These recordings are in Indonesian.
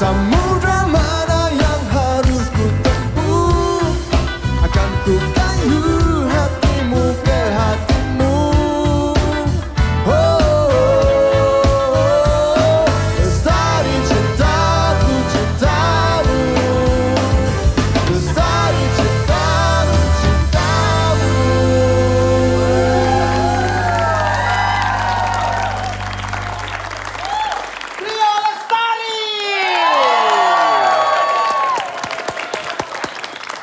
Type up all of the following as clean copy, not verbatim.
Samudra mana yang harus ku tempuh, akan ku kayu hatimu ke hatimu. Lestari cintaku cintamu, lestari cintaku cintamu. Rio Lestari!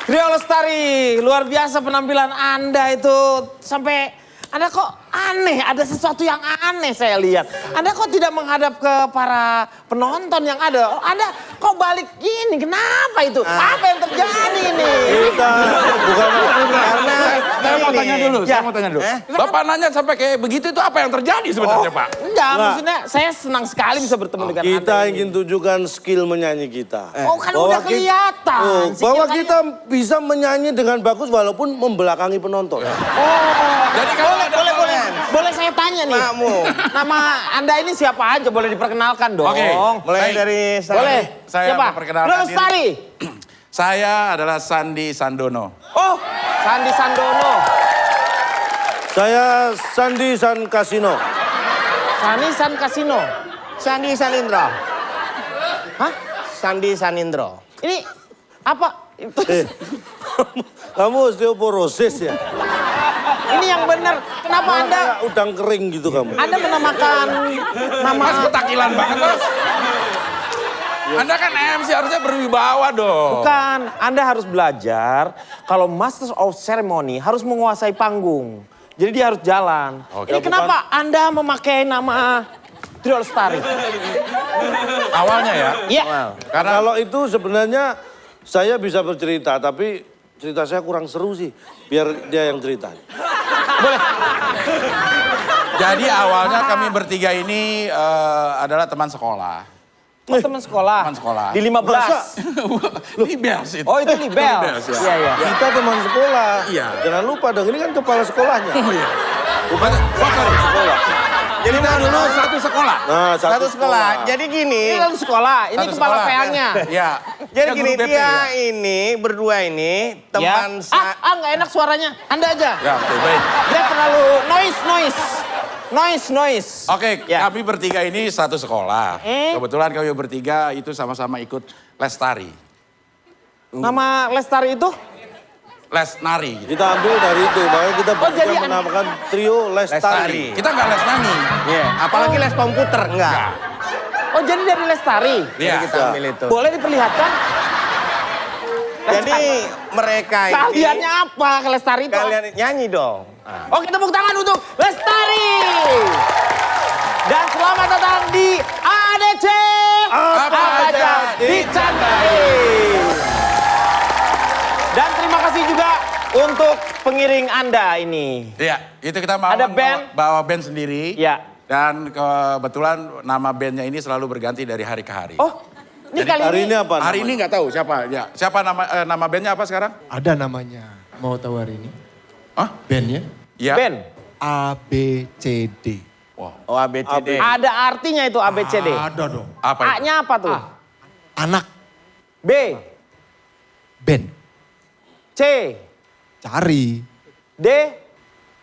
Rio Lestari, luar biasa penampilan Anda itu. Sampai Anda kok aneh, ada sesuatu yang aneh saya lihat. Anda kok tidak menghadap ke para penonton yang ada? Anda kok balik gini, kenapa itu? Apa yang terjadi ini? Kita bukan karena Saya mau tanya dulu, Ya. saya mau tanya dulu. Bapak nanya sampai kayak begitu itu apa yang terjadi sebenarnya, Pak? Enggak, maksudnya saya senang sekali bisa bertemu dengan Anda. kita ini. ingin tunjukkan skill menyanyi kita. Oh kan Bahwa udah kelihatan. bahwa Sikil kita bisa menyanyi dengan bagus walaupun membelakangi penonton. Jadi kalau ada Boleh saya tanya nih? Nama Anda ini siapa aja? Boleh diperkenalkan dong. Oke, Mulai baik. dari Boleh. Saya siapa? memperkenalkan Rio diri. Lestari. Saya adalah Sandi Sandono. Oh, Sandi Sandono. Saya Sandi San Kasino. Sani San Kasino. Sandi Sanindro. Hah? Sandi Sanindro. Ini apa? Kamu osteoporosis ya? Ini yang benar. Kenapa Anda Kayak udang kering gitu kamu. Anda menamakan nama Mas petakilan banget, Mas. Anda kan MC harusnya berwibawa dong. bukan. Anda harus belajar kalau Masters of Ceremony harus menguasai panggung. Jadi dia harus jalan. Oke. Ini Ya, kenapa Anda memakai nama Rio Lestari? Awalnya ya. Iya. Karena Kalau itu sebenarnya saya bisa bercerita, tapi cerita saya kurang seru sih. Biar dia yang cerita. jadi awalnya kami bertiga ini adalah teman sekolah. Oh, teman sekolah. Teman sekolah. Di 15. Masa? Libers itu. Oh, itu Libel. Libels, ya. Iya, iya. Kita teman sekolah. Iya. Jangan lupa dong, ini kan kepala sekolahnya. Oh iya. Bukan, sorry. Sekolah. Jadi kita dulu satu sekolah. Nah, Satu sekolah. Jadi Ini gini. lalu sekolah. Ini Satu kepala sekolah. PA-nya. Iya. Jadi Dia gini, guru BP, dia ya. ini berdua ini teman Ya. Nggak enak suaranya. Anda aja. Ya, oke, baik. Dia terlalu noise. Oke, Ya. kami bertiga ini satu sekolah. Kebetulan kami bertiga itu sama-sama ikut les tari. Nama Lestari itu? Les nari. Gitu. Kita ambil dari itu, makanya kita Oh, jadi bertiga menamakan trio Lestari. Kita nggak les nyanyi. Iya. Apalagi les komputer enggak. Oh, jadi dari Lestari. Iya. Kita ambil itu. Boleh diperlihatkan? Jadi mereka ini Keahliannya apa ke Lestari itu? kalian nyanyi dong. Oke, tepuk tangan untuk Lestari. Dan selamat datang di ADC. Apa aja dicandai. Dan terima kasih juga untuk pengiring Anda ini. Iya, itu kita mau Ada band? bawa band sendiri. Ya. Dan kebetulan nama bandnya ini selalu berganti dari hari ke hari. Oh, ini Jadi kali Hari ini. ini apa? Hari namanya? ini nggak tahu siapa. Ya, siapa nama bandnya apa sekarang? Ada namanya. Mau tahu hari ini? Hah? Bandnya? Iya. Ben, ABCD. Wow. Oh ABCD. ada artinya itu ABCD. Ada dong. Apa itu? A-nya apa tuh? Anak B, band. C, Cari D.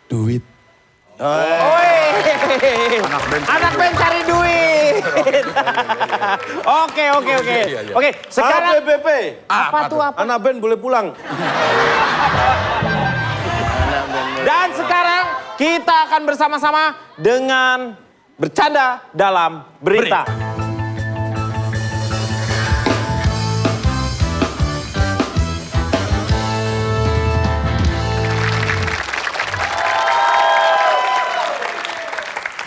duit. Anak band cari duit. Oke. Iya. Oke, sekarang ABBP. apa tuh apa? Anak band boleh pulang. Dan sekarang kita akan bersama-sama dengan bercanda dalam berita.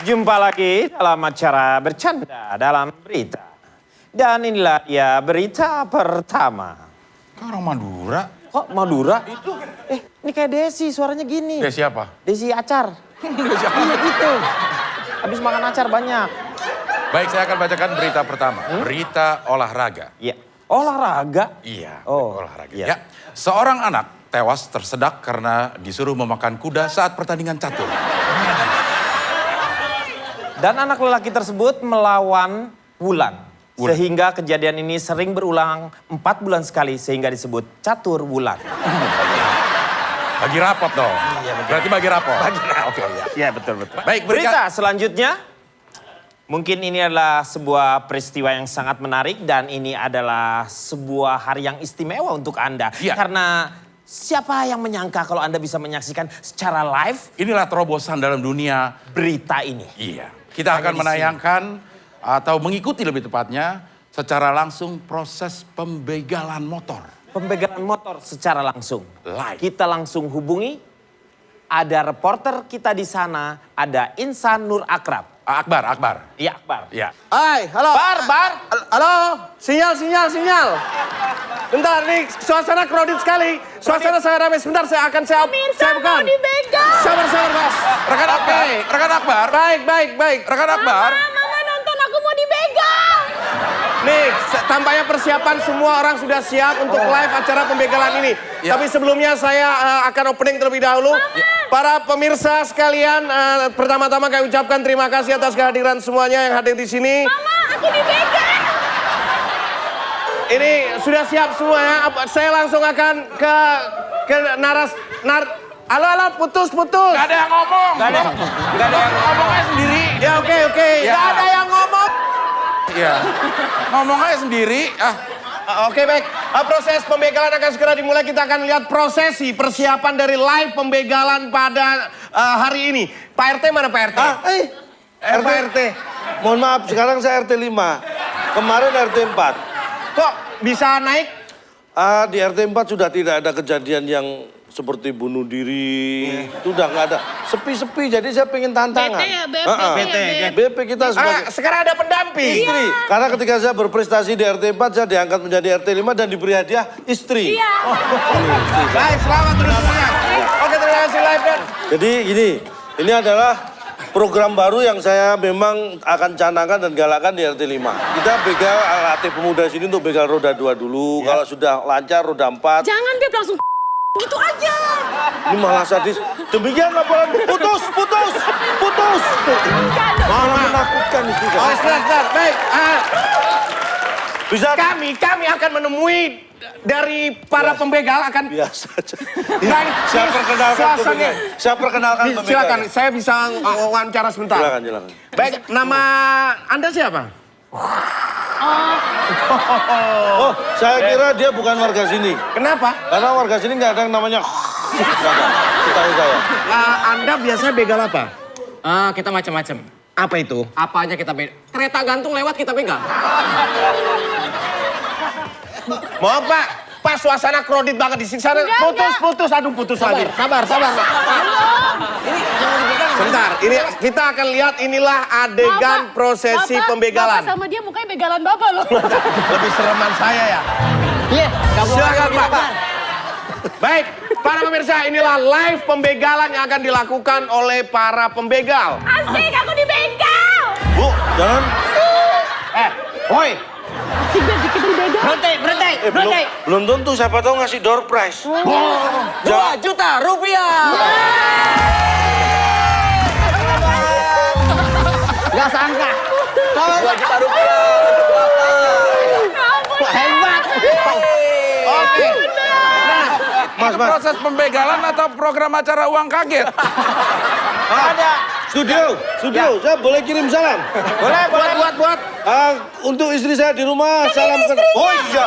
Jumpa lagi dalam acara bercanda dalam berita. Dan inilah ya berita pertama. Kok orang Madura? Kok Madura? Itu. Ini kayak Desi suaranya gini. Ya siapa? Desi Acar. Iya gitu. Habis makan acar banyak. Baik, saya akan bacakan berita pertama. Berita olahraga. Iya. Olahraga? Iya, Oh, olahraga. iya. Ya. Seorang anak tewas tersedak karena disuruh memakan kuda saat pertandingan catur. Dan anak lelaki tersebut melawan Wulan. Sehingga kejadian ini sering berulang 4 bulan sekali sehingga disebut catur bulan. Bagi rapot dong. Iya, betul. Berarti bagi rapot. Oke, iya. Iya, betul. Baik, Berita selanjutnya. Mungkin ini adalah sebuah peristiwa yang sangat menarik dan ini adalah sebuah hari yang istimewa untuk Anda. Iya. Karena siapa yang menyangka kalau Anda bisa menyaksikan secara live Inilah terobosan dalam dunia. berita ini. Iya. Kita Hanya akan di sini. menayangkan atau mengikuti lebih tepatnya secara langsung proses pembegalan motor. Pembegalan motor secara langsung. Live. Kita langsung hubungi. Ada reporter kita di sana, ada Insan Nur Akrab. Akbar. Iya, Akbar. Ya. Hai, halo. Bar. Halo, sinyal. Bentar, nih suasana crowded sekali. Suasana saya ramai. Sebentar, saya bukan. mau dibegal. Sabar, Bos. Rekan Akbar. Rekan Akbar. Baik. Rekan Akbar. Mama nonton aku mau dibegal. Nih, tampaknya persiapan semua orang sudah siap untuk live acara pembegalan ini. Ya. Tapi sebelumnya saya akan opening terlebih dahulu. Para pemirsa sekalian, pertama-tama kami ucapkan terima kasih atas kehadiran semuanya yang hadir di sini. Mama, aku dibegal. Ini sudah siap semua ya. Saya langsung akan ke Halo, putus. Gak ada yang ngomong. Gak ada yang Ngomongnya sendiri. Ya, oke. Ya. Gak ada yang ngomong. Iya. Ngomongnya sendiri. Oke, baik. Proses pembegalan akan segera dimulai. Kita akan lihat prosesi persiapan dari live pembegalan pada hari ini. Pak RT mana Pak RT? Pak RT. Mohon maaf, sekarang saya RT 5. Kemarin RT 4. Kok bisa naik? Di RT 4 sudah tidak ada kejadian yang seperti bunuh diri. Itu udah nggak ada. Sepi-sepi, jadi saya pengen tantangan. BP ya, BP. BP kita sebagai Sekarang ada pendamping. istri. Karena ketika saya berprestasi di RT 4, saya diangkat menjadi RT 5 dan diberi hadiah istri. Iya. Baik, selamat terus semuanya. Oke, terima kasih live dan. Jadi gini, ini adalah program baru yang saya memang akan canangkan dan galakan di RT 5. Kita begal latih pemuda sini untuk begal roda 2 dulu. Kalau sudah lancar roda 4. Jangan Beb langsung gitu aja. Ini malah sadis. Demikian laporan. Putus. Malah menakutkan itu. Oh, sebentar. Baik. Bisa Kami akan menemui dari para pembegal akan biasa aja. Baik, Saya perkenalkan suasana- pembegal. Saya perkenalkan pembegal. Silakan, saya bisa wawancara sebentar. Silakan. Baik, nama Anda siapa? Oh, saya kira dia bukan warga sini. Kenapa? Karena warga sini nggak ada yang namanya. Nggak ada. Setahu saya. Anda biasanya begal apa? Kita macam-macam. Apa itu? Apa aja kita begal. Kereta gantung lewat kita begal. Maaf Pak, Pak suasana crowded banget di sini. Sana putus. Aduh, putus lagi. Sabar. Sebentar, ini kita akan lihat inilah adegan prosesi pembegalan. Bapak sama dia mukanya begalan Bapak loh. Lebih sereman saya ya. Iya, Silakan Pak. Baik, para pemirsa inilah live pembegalan yang akan dilakukan oleh para pembegal. Asik, aku dibegal. Bu, jangan. Woi, Asik Beb, dikit dibegal. Berhenti. Belum tentu siapa tahu ngasih door prize. 2 juta rupiah. Gak sangka. 2 juta rupiah untuk Bapak. hebat. Oke. Mas. Proses pembegalan atau program acara uang kaget? Ada. Studio. Saya boleh kirim salam. Boleh. Buat. Untuk istri saya di rumah, salam ke. Oh iya.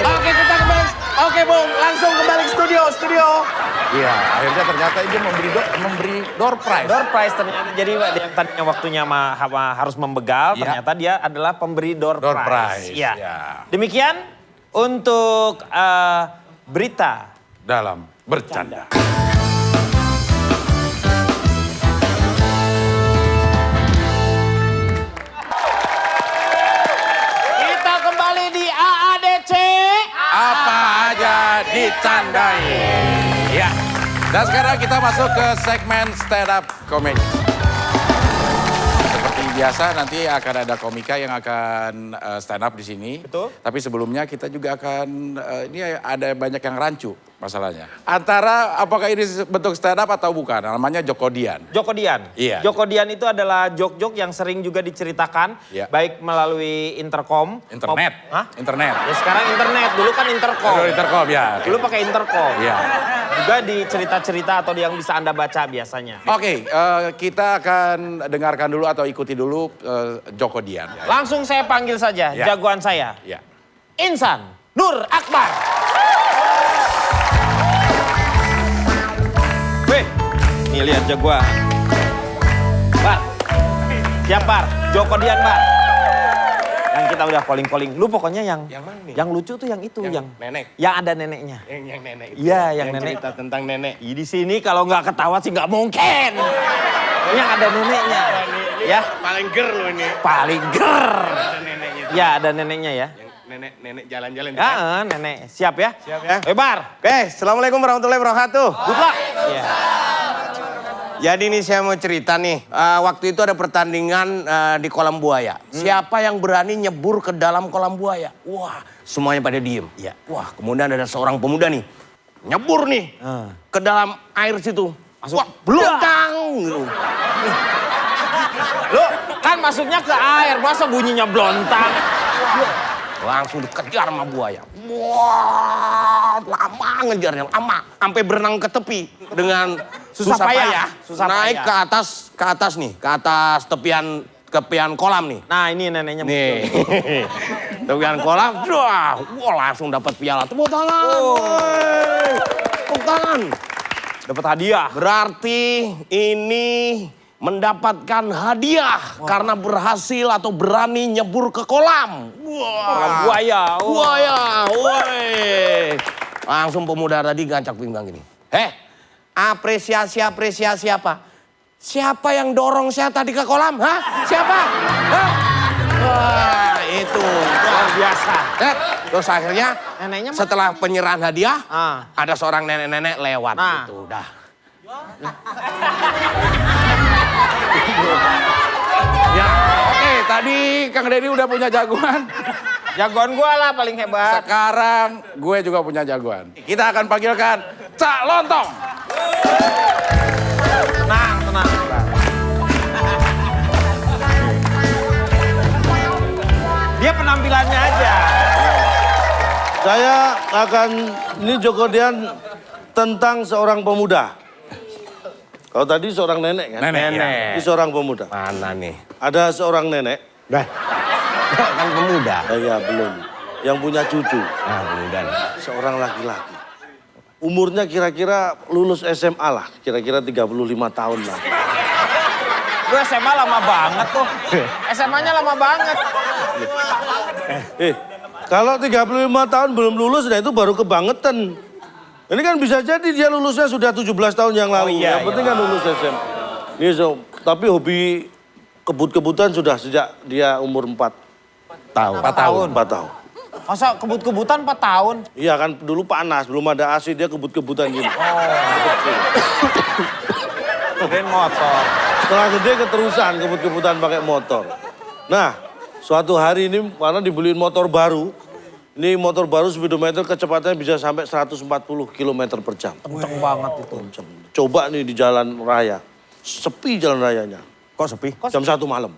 Oke, kita kembali. Oke, Bung, langsung kembali ke studio. Iya, akhirnya ternyata dia memberi door prize. Door prize ternyata. Jadi yang tadinya waktunya harus membegal, Iya. ternyata dia adalah pemberi door Door prize. prize, Iya. ya. Demikian untuk berita. Dalam bercanda. Kita kembali di AADC. Apa aja dicandai. Ya. Dan sekarang kita masuk ke segmen stand up comedy. Seperti biasa nanti akan ada komika yang akan stand up di sini. Betul. Tapi sebelumnya kita juga akan, ini ada banyak yang rancu masalahnya. Antara apakah ini bentuk stand up atau bukan, namanya Jokodian. Jokodian. Iya. Jokodian itu adalah jok-jok yang sering juga diceritakan, Iya. baik melalui intercom. Internet. Hah? Internet. Ya sekarang internet, dulu kan intercom. Aduh, intercom ya. Dulu pakai intercom. Iya. Juga di cerita-cerita atau yang bisa Anda baca biasanya. Oke, kita akan dengarkan dulu atau ikuti dulu Jokodian. Langsung saya panggil saja Ya. jagoan saya. Ya. Insan Nur Akbar. Weh, nih lihat jagoan. Bar, siap Bar, Jokodian Bar. Yang kita udah calling-calling. Lu pokoknya yang mana nih? yang lucu tuh yang itu, yang nenek. yang ada neneknya. Yang nenek. Iya, yang nenek. Cerita tentang nenek. Ih, di sini kalau nggak ketawa sih nggak mungkin. Yang ada neneknya. Ya, Paling ger lo ini. paling ger. Ada neneknya. Ya, ada neneknya ya. Nenek jalan-jalan. Ya, nenek. Siap ya? Siap ya. Bar. Oke, assalamualaikum warahmatullahi wabarakatuh. Good luck. Ya. Jadi nih saya mau cerita nih. Waktu itu ada pertandingan di kolam buaya. Siapa yang berani nyebur ke dalam kolam buaya? Wah, semuanya pada diem. Iya. Wah, kemudian ada seorang pemuda nih. Nyebur nih ke dalam air situ. Masuk. Wah, belakang. Gitu. Lu kan masuknya ke air, masa bunyinya blontang? Langsung dikejar sama buaya. Wah, lama ngejarnya, lama. Sampai berenang ke tepi dengan susah payah. Susah naik payah. ke atas nih, ke atas tepian kolam nih. Nah, ini neneknya Nih, muncul. tepian kolam, wah, langsung dapat piala. Tepuk tangan, Oh. woi. Tepuk tangan. Dapat hadiah. Berarti ini mendapatkan hadiah karena berhasil atau berani nyebur ke kolam. Kolam Wah. buaya. Oh. Buaya, woi. Langsung pemuda tadi gancak pinggang gini. Apresiasi apa? Siapa yang dorong saya tadi ke kolam? Hah? Siapa? Hah? Wah, itu. Luar biasa. Terus akhirnya Neneknya mana? setelah penyerahan hadiah, Ah. ada seorang nenek-nenek lewat Nah. gitu. Dah. Ya, oke, tadi Kang Deddy udah punya jagoan. Jagoan gua lah paling hebat. Sekarang gue juga punya jagoan. Kita akan panggilkan Cak Lontong. Tenang, tenang. Dia penampilannya aja. Saya akan, ini Jokodian tentang seorang pemuda. Kalau tadi seorang nenek kan? Nenek. Ini seorang pemuda. Mana nih? Ada seorang nenek, Dah. Kan pemuda. ya belum, yang punya cucu. Nah, pemuda nih. Seorang laki-laki. Umurnya kira-kira lulus SMA lah, kira-kira 35 tahun lah. Gue SMA lama banget tuh. SMA-nya lama banget. Kalau 35 tahun belum lulus, nah itu baru kebangetan. Ini kan bisa jadi dia lulusnya sudah 17 tahun yang lalu. Oh, iya, Yang penting kan lulus SMA. Ini tapi hobi kebut-kebutan sudah sejak dia umur 4 tahun. 4 tahun. 4 tahun. Masa kebut-kebutan 4 tahun? Iya kan dulu panas, belum ada AC, dia kebut-kebutan gini. Keren motor. Setelah gede keterusan kebut-kebutan pakai motor. Nah, suatu hari ini karena dibeliin motor baru. Ini motor baru speedometer kecepatannya bisa sampai 140 km per jam. Kenceng banget itu. Coba nih di jalan raya. Sepi jalan rayanya. Kok sepi? Jam 1 malam.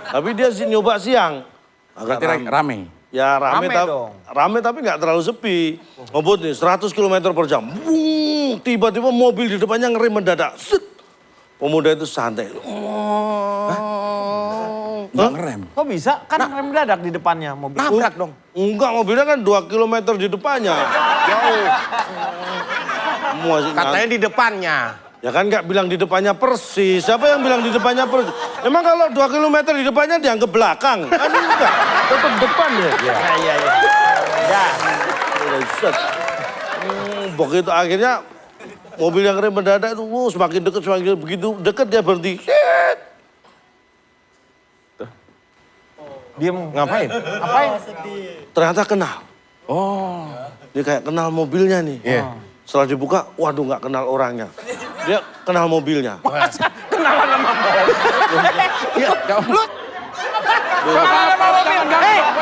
Tapi dia nyoba siang. Agak Berarti rame. Ya rame, Rame dong. rame tapi nggak terlalu sepi. Ngebut nih 100 km per jam. Wuh, tiba-tiba mobil di depannya ngerem mendadak. Set. Pemuda itu santai. Nggak ngerem. Kok bisa? Kan rem mendadak di depannya mobil. Nabrak dong. Enggak, mobilnya kan 2 km di depannya. Jauh. Masih Katanya di depannya. Ya kan nggak bilang di depannya persis. Siapa yang bilang di depannya persis? Emang kalau 2 km di depannya dianggap belakang? Kan enggak, tetap depan ya. Iya. Ya. Set. Begitu akhirnya mobil yang rem mendadak itu semakin dekat, semakin begitu dekat dia berhenti. Set. Diem. Ngapain? Apain? Ternyata kenal. Oh. Dia kayak kenal mobilnya nih. Iya. Setelah dibuka, waduh nggak kenal orangnya. Dia kenal mobilnya. Masa kenalan sama mobil? Lu kenalan sama mobil?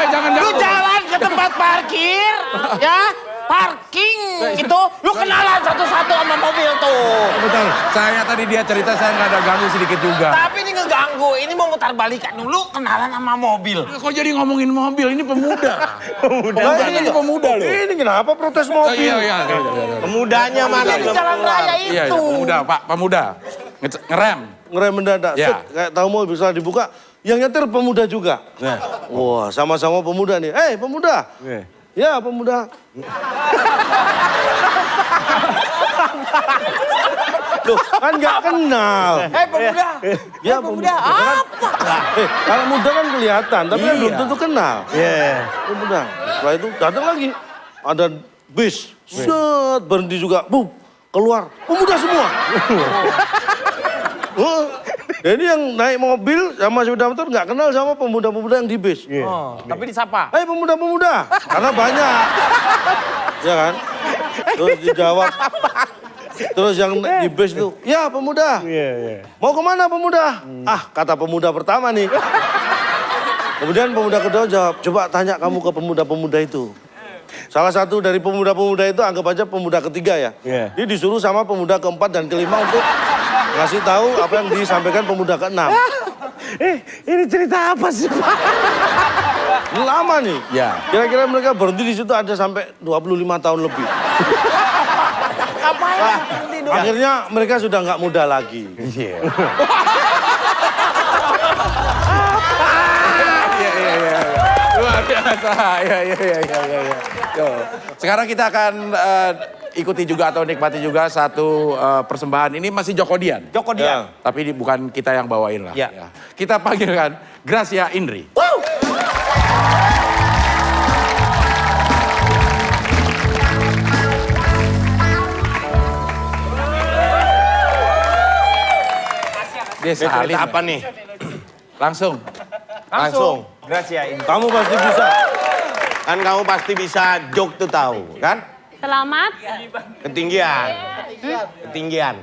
Jangan Lu jalan ke tempat parkir, ya? Parking itu, lu kenalan satu-satu sama mobil tuh. Betul. Saya tadi dia cerita saya nggak ada ganggu sedikit juga. Tapi ini ngeganggu, ini mau mutar balikan dulu kenalan sama mobil. Kok jadi ngomongin mobil? Ini pemuda. Nah, Ini pemuda loh. Ini kenapa protes mobil? Iya. Pemudanya mana Di belum jalan keluar? raya Iya, itu. pemuda, Pak, pemuda. Ngerem. Ngerem mendadak, Ya. set, kayak tahu mobil setelah dibuka, yang nyetir pemuda juga. Wah, sama-sama pemuda nih. Pemuda. Ya, pemuda. Loh, kan nggak kenal. Pemuda. Ya, Pemuda apa? Kalau muda kan kelihatan, tapi kan belum tentu kenal. Pemuda. Setelah itu datang lagi. Ada bis. Set, berhenti juga. Bum, keluar. Pemuda semua. Jadi yang naik mobil sama sepeda motor nggak kenal sama pemuda-pemuda yang di bis. Tapi disapa. Pemuda-pemuda, karena banyak. Ya kan? Terus dijawab. Terus yang di bis itu, ya pemuda. Mau kemana pemuda? Kata pemuda pertama nih. Kemudian pemuda kedua jawab, coba tanya kamu ke pemuda-pemuda itu. Salah satu dari pemuda-pemuda itu anggap aja pemuda ketiga ya. Dia disuruh sama pemuda keempat dan kelima untuk ngasih tahu apa yang disampaikan pemuda keenam. Ini cerita apa sih, Pak? Lama nih. Ya. Kira-kira mereka berhenti di situ ada sampai 25 tahun lebih. Ngapain berhenti doang? Akhirnya mereka sudah nggak muda lagi. Iya. Luar biasa. Iya. Yo. Sekarang kita akan ikuti juga atau nikmati juga satu persembahan. Ini masih Joko Dian. Joko Dian. Tapi ini bukan kita yang bawain lah. Ya. Ya. Kita panggilkan Gracia Indri. Dia Ini salin. cerita apa nih? Langsung. Langsung. Gracia ini. Kamu pasti bisa. Kan kamu pasti bisa joke tuh tahu, kan? Selamat. Ketinggian. Ketinggian.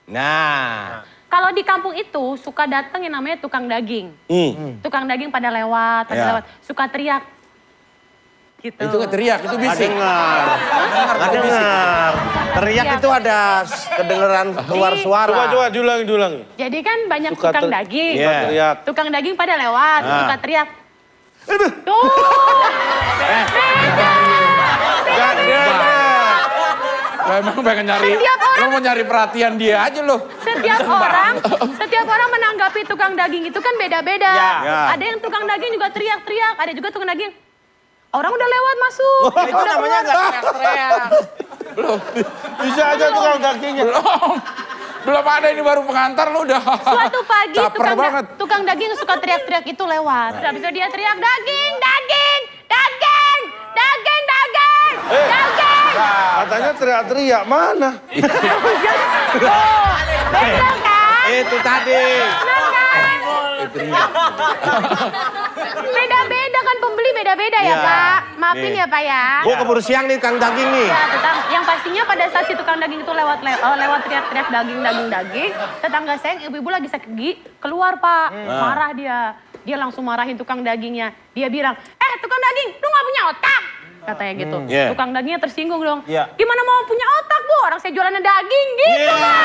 Nah. Kalau di kampung itu suka datang yang namanya tukang daging. Tukang daging pada lewat, suka teriak. Gitu. Itu nggak teriak, itu Nggak bisik. dengar. Nggak dengar. Teriak Iya. itu ada kedengeran keluar suara. Coba diulangi. Jadi kan banyak Suka tukang ter- daging. Iya. Teriak. Tukang daging pada lewat, suka teriak. Tuh. Nggak dengar. Lo emang pengen nyari, Setiap orang- lo mau nyari perhatian dia aja lo. Setiap orang menanggapi tukang daging itu kan beda-beda. Ya. Ada yang tukang daging juga teriak-teriak, ada juga tukang daging. Orang udah lewat masuk. Itu namanya nggak teriak-teriak. Bisa aja tukang dagingnya. Belum ada, ini baru pengantar lo udah. Suatu pagi Caper banget. tukang daging suka teriak-teriak itu lewat. Habis itu dia teriak daging, daging, daging, daging, daging, daging. Katanya teriak-teriak, mana? Oh, bener kan? Itu tadi. Beda-beda kan pembeli beda-beda ya Iya. Pak. Maafin Nih. ya Pak ya. Gua keburu siang nih tukang daging nih. Ya, yang pastinya pada saat si tukang daging itu lewat teriak-teriak daging, tetangga saya yang ibu-ibu lagi sakit gigi keluar Pak, marah dia. Dia langsung marahin tukang dagingnya. Dia bilang, tukang daging, lu nggak punya otak? Katanya gitu. Yeah. Tukang dagingnya tersinggung dong. Yeah. Gimana mau punya otak Bu? Orang saya jualannya daging gitu Pak.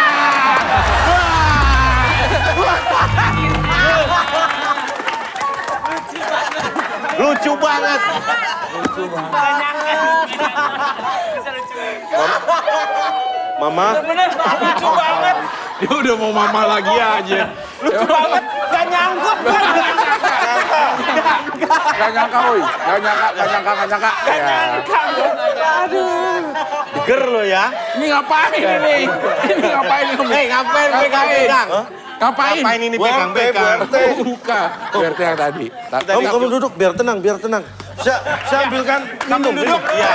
Lucu banget. Mama, Bener, lucu banget. Dia udah mau mama lagi aja. Lucu banget. Gak nyangkut. Gak nyangka, woi. Gak nyangka. Ger lo ya. Ini ngapain ini? Ini ngapain ini? Ngapain pegang-pegang? Ngapain? Ngapain ini Bu pegang-pegang? RT. Bukan. BRT yang tadi. Kamu duduk, biar tenang. Saya ambilkan minum. Duduk. Iya.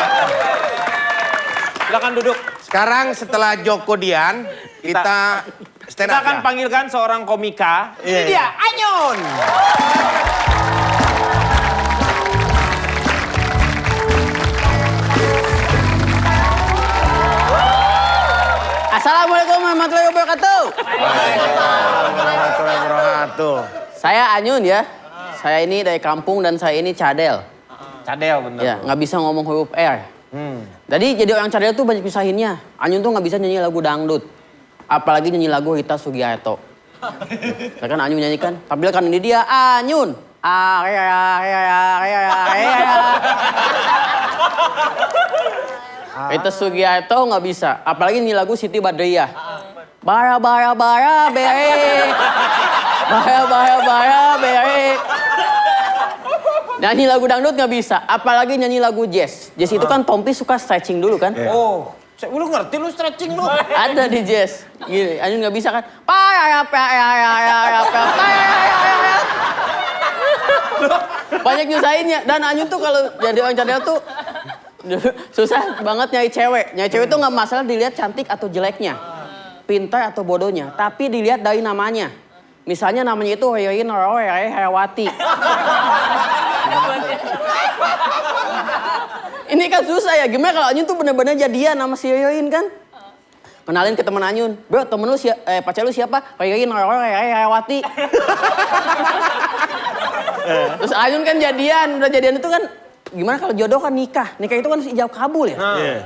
Silakan duduk. Sekarang setelah Joko Dian, kita stand Kita up akan ya. panggilkan seorang komika. Ini Iya. dia, Anyun. Assalamualaikum warahmatullahi wabarakatuh. Warahmatullahi wabarakatuh. Saya Anyun ya. Saya ini dari kampung dan saya ini cadel. Cadel bener. Ya, nggak bisa ngomong huruf R. Jadi orang cadel tuh banyak pisahinnya. Anyun tuh nggak bisa nyanyi lagu dangdut. Apalagi nyanyi lagu Rita Sugiarto. Ya kan Anyun nyanyikan. Tampilkan ini dia Anyun. Rita Sugiarto nggak bisa. Apalagi nyanyi lagu Siti Badriah. Bara bara bara bere. Bara bara bara bere. Nyanyi lagu dangdut nggak bisa. Apalagi nyanyi lagu jazz. Jazz itu kan Tompi suka stretching dulu kan. Oh, lu ngerti lu stretching lu? Ada di jazz. Gini, Anyun nggak bisa kan. Banyak nyusahinnya. Dan Anyun tuh kalau jadi orang cadel tuh susah banget nyari cewek. Nyari cewek tuh nggak masalah dilihat cantik atau jeleknya, pintar atau bodohnya, tapi dilihat dari namanya. Misalnya namanya itu Yoyin Herawati. Ini kan susah ya. Gimana kalau Anyun tuh bener-bener jadian sama si Yoyin kan? Kenalin ke teman Anyun. Bro, temen lu pacar lu siapa? Yoyin Herawati. Terus Anyun kan jadian, udah jadian itu kan gimana kalau jodoh kan nikah. Nikah itu kan ijab kabul ya.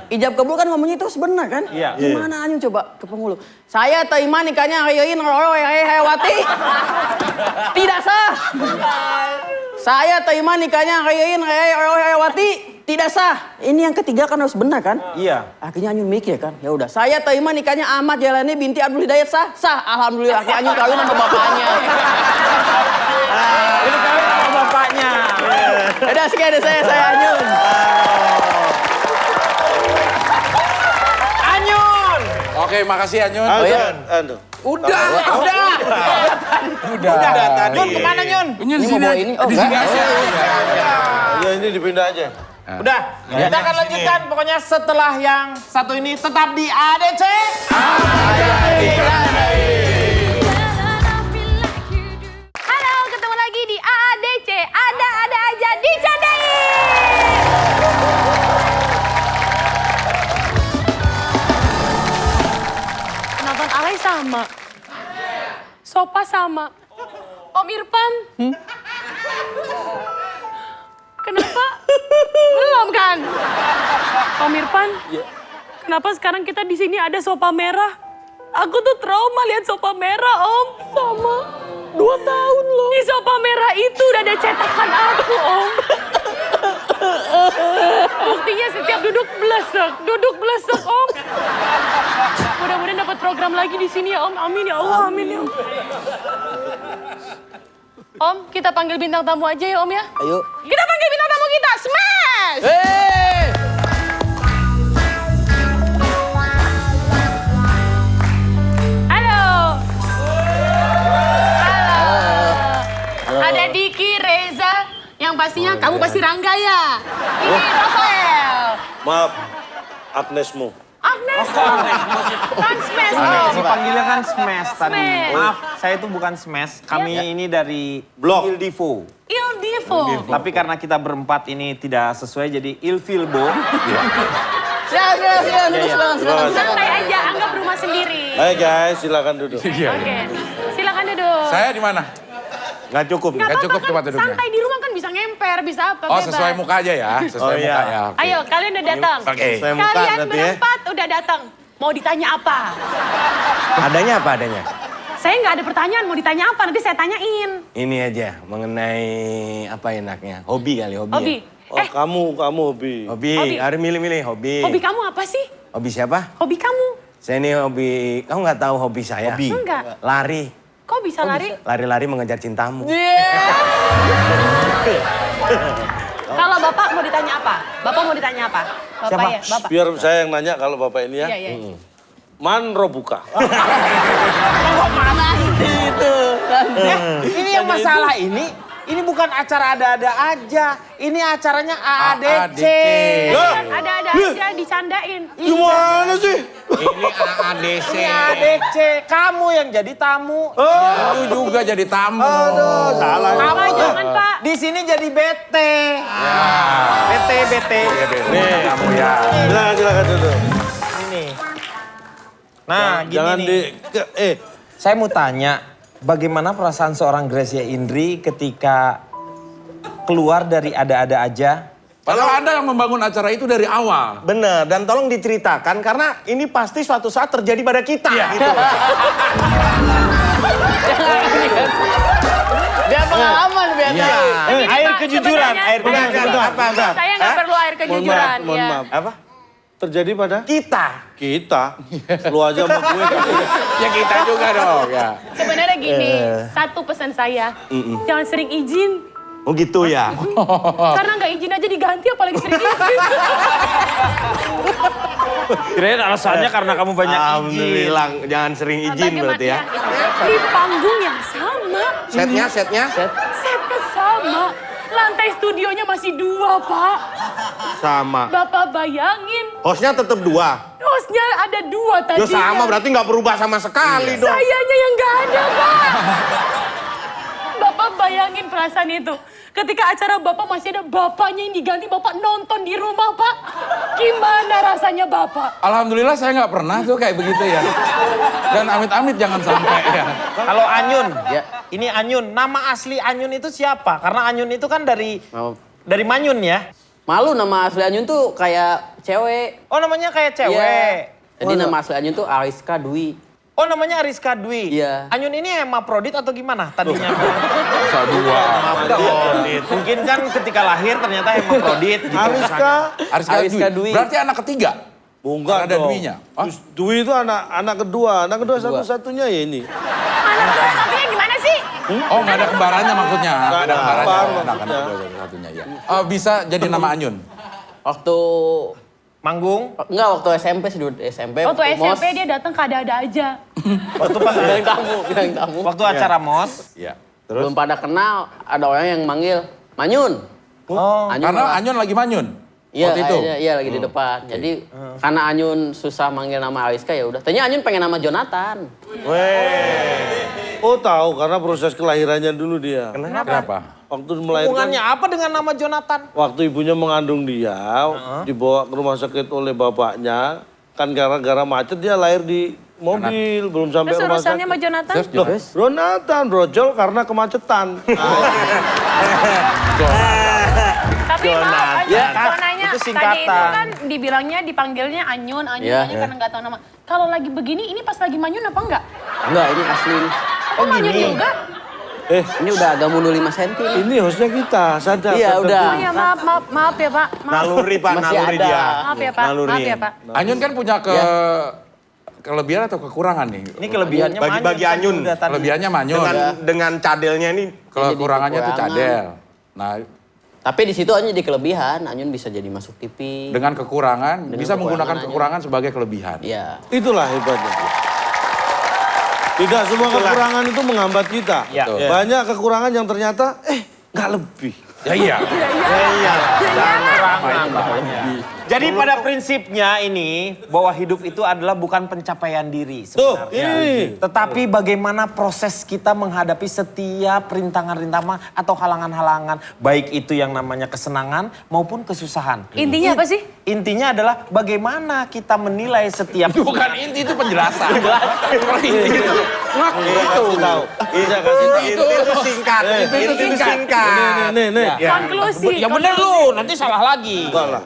Ijab kabul kan ngomongnya itu benar kan? Iya. Gimana Anyun coba ke penghulu? Saya terima nikahnya Yoyin Herawati. Tidak sah. Saya terima nikahnya Yoyin Herawati. Tidak sah. Ini yang ketiga kan harus benar kan? Iya. Akhirnya Anyun mikir kan, ya udah. Saya terima nikahnya Ahmad Jalani binti Abdul Hidayat sah? Sah. Alhamdulillah. Akhirnya Anyun kawin sama bapaknya. Ini kawin sama bapaknya. Udah sekian dari saya Anyun. Anyun! Oke, makasih Anyun. Aduh. Udah. Tadi. Nyun kemana Nyun? Nyun Ini mau bawa ini? Oh, di sini enggak. aja. Ya ini dipindah aja. Udah, kita akan lanjutkan pokoknya setelah yang satu ini tetap di ADC. Halo, ketemu lagi di AADC. Ada aja dicandain. Nonton Alay sama. Sopa sama. Om Irfan. Kenapa? Belum kan? Om Irfan. Kenapa sekarang kita di sini ada sopa merah? Aku tuh trauma lihat sopa merah, Om. Sama. 2 tahun loh. Di sopa merah itu udah ada cetakan aku, Om. Buktinya setiap duduk blesek, Om. Mudah-mudahan dapat program lagi di sini ya, Om. Amin ya Allah, amin ya. Om, kita panggil bintang tamu aja ya, Om ya. Ayo. Kita panggil bintang tamu kita, Smash! Halo. Ada Diki, Reza, yang pastinya kamu pasti Rangga ya. Ini Rafael. Maaf, Agnesmu. Agnes. Kan Smash, Om. Panggilnya kan Smash tadi. Smash. Maaf, saya itu bukan Smash. Kami ini dari Blok. Il Divo. Il Divo. Tapi karena kita berempat ini tidak sesuai jadi Il Filbo. Silakan, silakan. Santai aja, anggap rumah sendiri. Hai guys, silakan duduk. Iya. Oke, silakan duduk. Saya di mana? Nggak cukup. Nggak cukup apa-apa tempat kan, duduknya. santai di rumah kan bisa ngemper, bisa apa, Oh, bebas. sesuai muka aja ya. Sesuai Oh, iya. muka ya. Oke. Ayo, kalian udah datang. Oke. Saya muka Kalian berarti ya. berempat udah datang. Mau ditanya apa? Adanya apa adanya? Saya nggak ada pertanyaan, mau ditanya apa? Nanti saya tanyain. Ini aja mengenai apa enaknya? Hobi kali, hobi. Hobi. Ya? Oh, kamu hobi. Hobi. Hobi. Harus milih-milih hobi. Hobi kamu apa sih? Hobi siapa? Hobi kamu? Saya ini hobi, kamu nggak tahu hobi saya? Hobi. Enggak. Lari. Kok bisa lari? Lari-lari mengejar cintamu. Kalau Bapak mau ditanya apa? Bapak mau ditanya apa? Bapak ya, Bapak. Biar saya yang nanya kalau Bapak ini ya. Iya, iya. Man robuka. Ini yang masalah ini bukan acara ada-ada aja. Ini acaranya AADC. Ada-ada aja dicandain. Gimana sih? Ini AADC. Ini AADC. Kamu yang jadi tamu. Lu juga jadi tamu. Salah. Pak, jangan Pak. Di sini jadi bete. Bete. Nih, kamu ya. Silakan duduk. Ini. Nah, gini Jangan nih. Saya mau tanya, bagaimana perasaan seorang Gracia Indri ketika keluar dari ada-ada aja? Padahal Anda yang membangun acara itu dari awal. Bener, dan tolong diceritakan karena ini pasti suatu saat terjadi pada kita. Gitu. Biar pengalaman biar Iya. tahu. Begini, air Pak, kejujuran, sebenarnya- air kejujuran. Saya nggak perlu air kejujuran. Mohon ya. maaf. Apa? Terjadi pada Kita. kita. Lu aja sama gue. Ya kita juga dong. Ya. Sebenarnya gini, satu pesan saya, jangan sering izin. Oh gitu ya. Karena nggak izin aja diganti, apalagi sering izin. Kirain alasannya karena kamu banyak izin. Alhamdulillah, jangan sering izin berarti ya. Di panggung yang sama, Setnya. setnya sama. Lantai studionya masih 2, Pak. Sama. Bapak bayangin, Hostnya tetap 2. hostnya ada 2 Ya tadinya. sama, berarti nggak berubah sama sekali dong. Sayanya yang nggak ada, Pak. Bapak bayangin perasaan itu. Ketika acara Bapak masih ada bapaknya yang diganti, Bapak nonton di rumah, Pak. Gimana rasanya Bapak? Alhamdulillah saya nggak pernah tuh kayak begitu ya. Dan amit-amit jangan sampai ya. Kalau Anyun, Ya. ini Anyun. Nama asli Anyun itu siapa? Karena Anyun itu kan dari Mau- Manyun ya. Malu nama asli Anyun tuh kayak cewek. Oh namanya kayak cewek. Iya. Jadi nama asli Anyun tuh Ariska Dwi. Oh namanya Ariska Dwi. Iya. Anyun ini hemaprodit atau gimana tadinya? Masa dua. Mungkin kan ketika lahir ternyata hemaprodit. Gitu. Ariska Dwi. Berarti anak ketiga. Enggak Ada dong. Dwi-nya. Hah? Terus Dwi itu anak kedua. Anak kedua satu-satunya ya ini. Anak kedua satunya gimana sih? Oh nggak ada kembarannya maksudnya. Nggak ada kembarannya. kembar Anak maksudnya. kedua satunya ya. Bisa jadi nama Anyun. Waktu Manggung. enggak waktu SMP sih dulu SMP. Waktu mos. SMP dia datang ada-ada aja. Waktu pas bilang tamu. waktu acara MOS. Iya. Belum pada kenal, ada orang yang manggil Manyun. Oh. Anyun Karena malah- Anyun lagi manyun. Iya, Waktu itu. iya lagi di depan. Jadi karena Anyun susah manggil nama Ariska ya udah. Tanya Anyun pengen nama Jonathan. Oh tahu karena proses kelahirannya dulu dia. Kenapa? Waktu melahirkan. Hubungannya apa dengan nama Jonathan? Waktu ibunya mengandung dia, dibawa ke rumah sakit oleh bapaknya. Kan gara-gara macet dia lahir di mobil, belum sampai Terus rumah urusannya sakit. sama Jonathan? Loh, Jonathan brojol karena kemacetan. Tapi maaf, Ya, mau nanya, itu tadi singkatan. itu kan dibilangnya dipanggilnya Anyun, Iya. karena nggak tahu nama. Kalau lagi begini, ini pas lagi Manyun apa enggak? Enggak, ini asli. Oh, Manyun juga? Ini udah agak mundur 5 cm. Ini hostnya kita, sadar. Iya, sadar udah. Oh dulu. ya maaf ya Pak. Maaf. Naluri Pak, Masih naluri ada. dia. Maaf ya Pak, Naluri. maaf ya Pak. Anyun kan punya kelebihan atau kekurangan nih? Ini kelebihannya Bagi-bagi kan Anyun. udah tadi. Kelebihannya manyun. Dengan cadelnya ini Kekurangannya tuh kekurangan. cadel. Nah, Tapi di situ Anyun di kelebihan, Anyun bisa jadi masuk TV. dengan kekurangan Dengan bisa menggunakan kekurangan kekurangan sebagai kelebihan. Iya. Itulah hebatnya. Tidak semua kekurangan itu menghambat kita. Ya. Betul. Banyak kekurangan yang ternyata nggak lebih. Ya iya. Jadi pada prinsipnya ini bahwa hidup itu adalah bukan pencapaian diri Tuh, sebenarnya. ini. Tetapi bagaimana proses kita menghadapi setiap rintangan-rintangan atau halangan-halangan. Baik itu yang namanya kesenangan maupun kesusahan. Intinya apa sih? Intinya adalah bagaimana kita menilai setiap... Bukan inti itu penjelasan. Kalau inti itu Itu tahu. Bisa kasih tahu. itu singkat. itu singkat. Nih. Konklusi. Ya bener lu, nanti salah lagi. Enggak lah.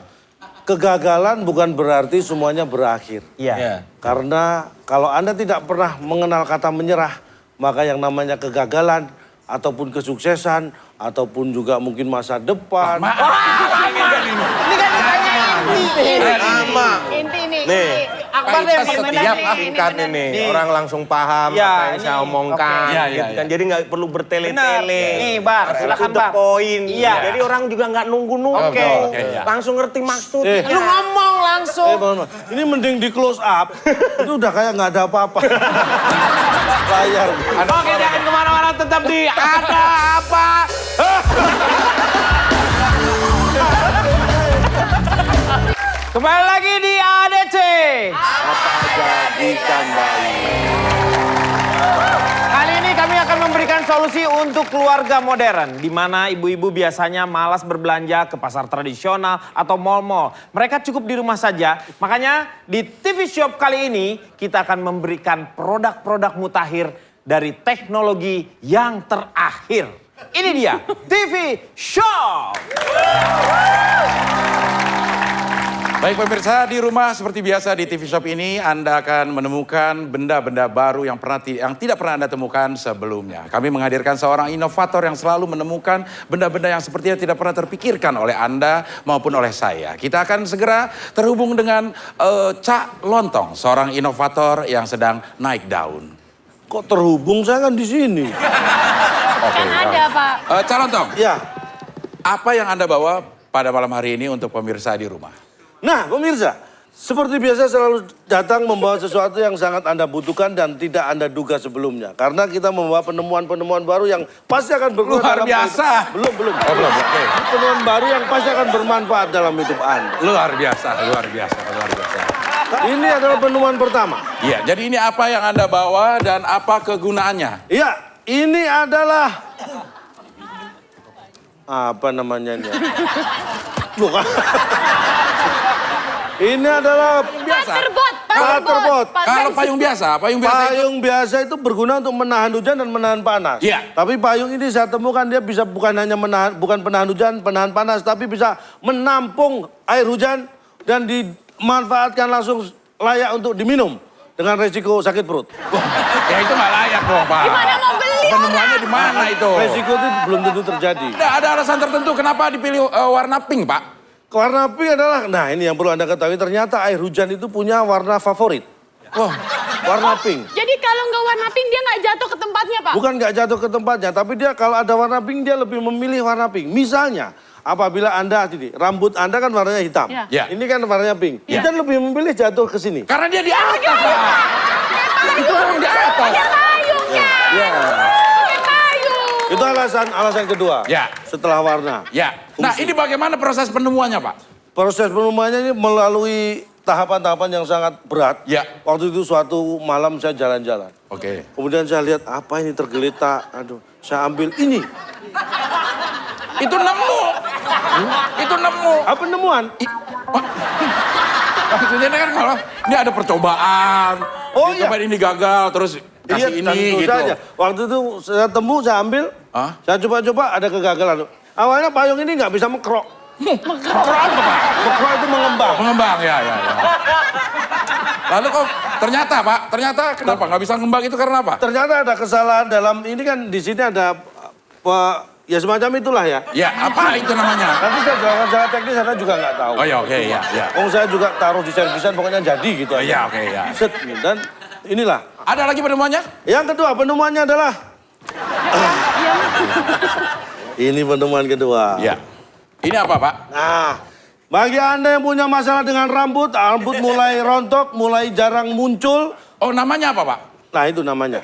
Kegagalan bukan berarti semuanya berakhir. Iya. Karena kalau Anda tidak pernah mengenal kata menyerah, maka yang namanya kegagalan ataupun kesuksesan ataupun juga mungkin masa depan. Ini kan ditanya inti. Sama. Inti nih. Nih. Akbar deh, Setiap benar nih, Singkat benar ini, nih. orang langsung paham Ya, apa yang ini, saya omongkan. oke. Ya, Gitu ya, kan. ya. Jadi nggak perlu Benar. bertele-tele. Nih, Bar, silakan, To the Bar. point. Iya. Jadi orang juga nggak nunggu-nunggu. Oke. Oke, ya. Langsung ngerti maksud. Lu ngomong langsung. Mohon maaf. Ini mending di close up. Itu udah kayak nggak ada apa-apa. Layar. Oke, jangan kemana-mana, tetap di Ada Apa. Kembali lagi di ADC. Jadikan baik. Kali ini kami akan memberikan solusi untuk keluarga modern, di mana ibu-ibu biasanya malas berbelanja ke pasar tradisional atau mal-mal. Mereka cukup di rumah saja. Makanya di TV Shop kali ini kita akan memberikan produk-produk mutakhir dari teknologi yang terakhir. Ini dia TV Shop. Baik pemirsa, di rumah seperti biasa di TV Shop ini Anda akan menemukan benda-benda baru yang tidak pernah Anda temukan sebelumnya. Kami menghadirkan seorang inovator yang selalu menemukan benda-benda yang sepertinya tidak pernah terpikirkan oleh Anda maupun oleh saya. Kita akan segera terhubung dengan Cak Lontong, seorang inovator yang sedang naik daun. Kok terhubung, saya kan di sini. Oke, Kan ada, Pak. Cak Lontong, Ya. apa yang Anda bawa pada malam hari ini untuk pemirsa di rumah? Nah, pemirsa, seperti biasa selalu datang membawa sesuatu yang sangat Anda butuhkan dan tidak Anda duga sebelumnya. Karena kita membawa penemuan-penemuan baru yang pasti akan berguna Luar dalam biasa. Belum. Oh, belum, oke. Penemuan baru yang pasti akan bermanfaat dalam hidup Anda. Luar biasa, luar biasa, luar biasa. Ini adalah penemuan pertama. Iya, jadi ini apa yang Anda bawa dan apa kegunaannya? Iya, ini adalah apa namanya ini? Bukan. Ini adalah Cutterbot. Cutterbot. Kalau payung biasa, payung biasa itu payung biasa itu berguna untuk menahan hujan dan menahan panas. Iya. Tapi payung ini saya temukan dia bisa bukan hanya bukan penahan hujan, penahan panas, tapi bisa menampung air hujan dan dimanfaatkan langsung layak untuk diminum dengan resiko sakit perut. ya itu nggak layak dong, Pak. Gimana mau beli Penemuannya di mana itu? Resiko itu belum tentu terjadi. Ada alasan tertentu kenapa dipilih warna pink, Pak? Warna pink adalah, nah ini yang perlu Anda ketahui, ternyata air hujan itu punya warna favorit. Oh, Warna pink. Jadi kalau nggak warna pink dia nggak jatuh ke tempatnya, Pak? Bukan nggak jatuh ke tempatnya, tapi dia kalau ada warna pink dia lebih memilih warna pink. Misalnya, apabila Anda rambut Anda kan warnanya hitam. Ya. Ya. Ini kan warnanya pink. Ya. Kita lebih memilih jatuh ke sini. karena dia di atas, Pak. Itu orang di atas. Pakai payungnya. Ya. Pakai payung. Itu alasan kedua. Ya. Setelah warna. Ya. Nah, ini bagaimana proses penemuannya, Pak? Proses penemuannya ini melalui tahapan-tahapan yang sangat berat. Ya. Waktu itu suatu malam saya jalan-jalan. Oke. Kemudian saya lihat apa ini tergeletak. Aduh, saya ambil ini. Itu nemu. Itu nemu. Apa penemuan? Maksudnya kan kalau ini ada percobaan. Oh, iya. Coba ini gagal, terus kasih ini tentu gitu. saja. Waktu itu saya temu, saya ambil. Hah? Saya coba-coba ada kegagalan. Awalnya payung ini nggak bisa mekrok. Mekrok apa, Pak? Mekrok itu mengembang. Mengembang, ya. Lalu kok ternyata, Pak, kenapa nggak bisa ngembang itu karena apa? Ternyata ada kesalahan dalam, ini kan di sini ada, ya semacam itulah ya. Ya, apa itu namanya? Nanti saya jelaskan secara teknis, saya juga nggak tahu. Oh ya, oke, ya. Saya juga taruh di servisan, pokoknya jadi gitu. Oh, ya, oke, ya. Set, dan inilah. Ada lagi penemuannya? Yang kedua, penemuannya adalah... Ini penemuan kedua. Ya. Ini apa, Pak? Nah, bagi Anda yang punya masalah dengan rambut mulai rontok, mulai jarang muncul. Oh, namanya apa, Pak? Nah, itu namanya.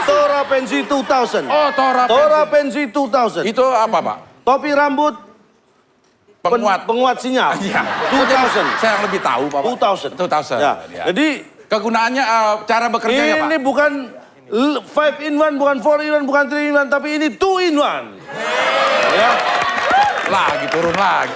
Tora Pensi 2000. Oh, Tora Pensi 2000. Itu apa, Pak? Topi rambut penguat sinyal. Iya. 2000. Saya yang lebih tahu, Pak. 2000. 2000. Ya. Ya. Jadi Kegunaannya, cara bekerjanya, Pak? ini bukan 5 in 1, bukan 4 in 1, bukan 3 in 1, tapi ini 2 in 1. Ya. Lagi, turun lagi.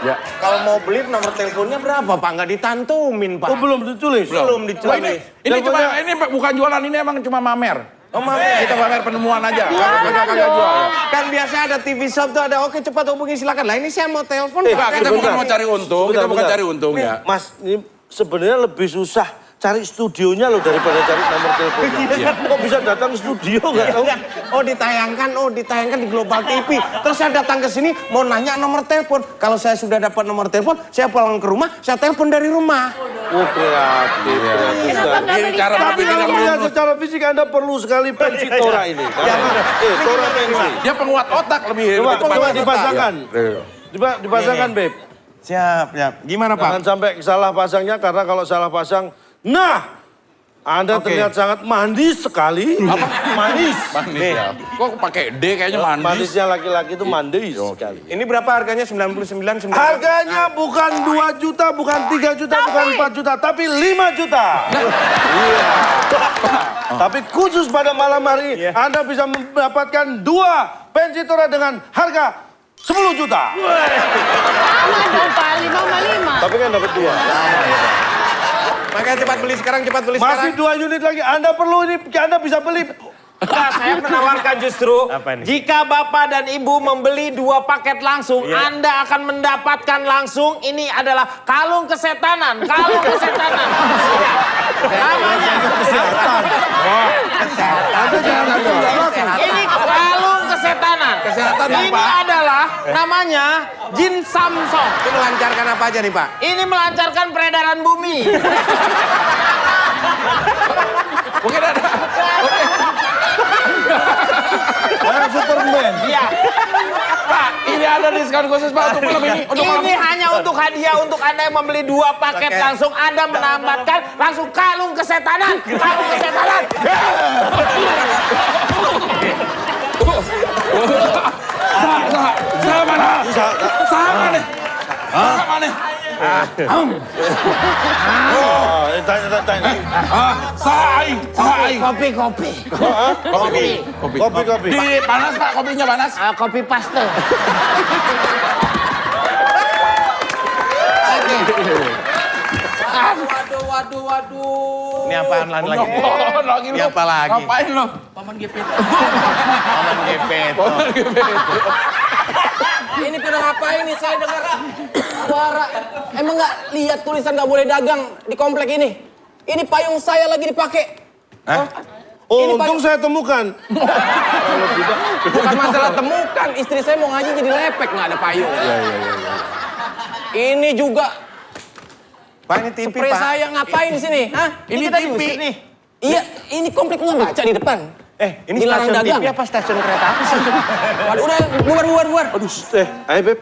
Ya. Kalau mau beli nomor teleponnya berapa, Pak? Nggak ditantumin, Pak. Oh, belum ditulis. Belum Wah, ditulis. ini Teleponnya- ini bukan jualan, ini emang cuma mamer. Oh, maaf. Kita pamer penemuan aja. Jualan Kagak jual. dong. Kan biasa ada TV shop tuh ada, oke cepat hubungi silakan. Lah ini saya mau telepon. Eh, Pak. Enggak, kita Sebentar. bukan mau cari untung, kita bukan Sebentar. cari untung ya. Mas, ini sebenarnya lebih susah cari studionya loh daripada cari nomor teleponnya. Iya. Kok bisa datang studio nggak tahu? Oh ditayangkan di Global TV. Terus saya datang ke sini mau nanya nomor telepon. Kalau saya sudah dapat nomor telepon, saya pulang ke rumah, saya telepon dari rumah. Oh, kreatif. kreatif. Kenapa nggak Ini beli cara sekarang berpikir aja? yang Tapi ya, secara fisik Anda perlu sekali pensi Tora ini. Tora pensi. Dia penguat otak lebih Coba, tepat. coba dipasangkan. Iya. Coba dipasangkan, Beb. Siap. Gimana Jangan sampai salah pasangnya, karena kalau salah pasang, nah, Anda terlihat sangat manis sekali. Apa? Manis. Manis ya. Kok pakai D kayaknya manis. Manisnya laki-laki itu mandis sekali. Ini berapa harganya? 99.900. Harganya bukan 2 juta, bukan 3 juta, bukan 4 juta, tapi 5 juta. Iya. Tapi khusus pada malam hari ini, Anda bisa mendapatkan 2 pensi Tora dengan harga 10 juta. Sama dong Pak, 5 sama 5. Tapi kan dapat 2. Makanya cepat beli sekarang, cepat beli Masih sekarang. 2 unit lagi. Anda perlu ini, Anda bisa beli. Enggak, saya menawarkan justru Apa ini? jika Bapak dan Ibu membeli 2 paket langsung, Anda akan mendapatkan langsung ini adalah kalung kesetanan. Kalung kesetanan. Ya. Namanya. Ini kalung kesetanan. Kesehatan, Ini Pak. adalah namanya Jin Samsung. Itu melancarkan apa aja nih Pak? Ini melancarkan peredaran bumi. Mungkin ada. Superman. Iya. Pak, ini ada diskon khusus Pak untuk malam ini. Untuk malam Ini hanya untuk hadiah untuk Anda yang membeli 2 paket Paket. langsung. Anda mendapatkan langsung kalung kesetanan. Kalung kesetanan. Saya mana? Saya mana? Saya mana? Tanya. Saya. Kopi. Kopi. Di panas Pak, kopinya panas. Kopi paste. Waduh. Ini apaan lagi? Lagi Ini apa lagi? Ngapain lo? Paman Gepet. Ini pada ngapain nih? Saya dengar suara. Emang nggak lihat tulisan nggak boleh dagang di komplek ini? Ini payung saya lagi dipakai. Hah? Oh, Ini untung saya temukan. Bukan masalah temukan. Istri saya mau ngaji jadi lepek nggak ada payung. Ini juga Pak ini TV spray Pak. saya ngapain di sini? Hah? Ini kita diusir nih. Iya, ini komplek nggak baca di depan. Ini Dilarang stasiun dagang. TV apa stasiun kereta api sih? Waduh, udah bubar. Aduh, ayo Beb.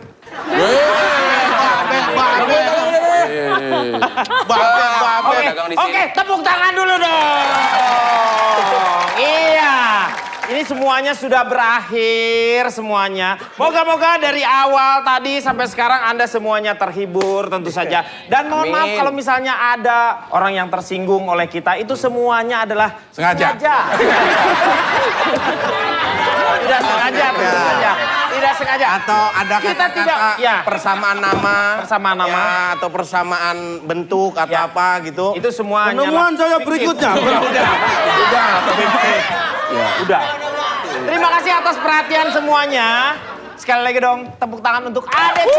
Oke, tepuk tangan dulu dong. Iya. Ini semuanya sudah berakhir semuanya. Moga-moga dari awal tadi sampai sekarang Anda semuanya terhibur tentu saja. Dan mohon maaf kalau misalnya ada orang yang tersinggung oleh kita, itu semuanya adalah Sengaja. Tidak sengaja, tentu saja. Tidak sengaja. Atau ada Kita kata-kata tidak, ya. persamaan nama. Persamaan nama. Ya, atau persamaan bentuk atau Ya. apa gitu. Itu semuanya. Penemuan saya berikutnya. Udah. Terima kasih atas perhatian semuanya. Sekali lagi dong, tepuk tangan untuk ADC.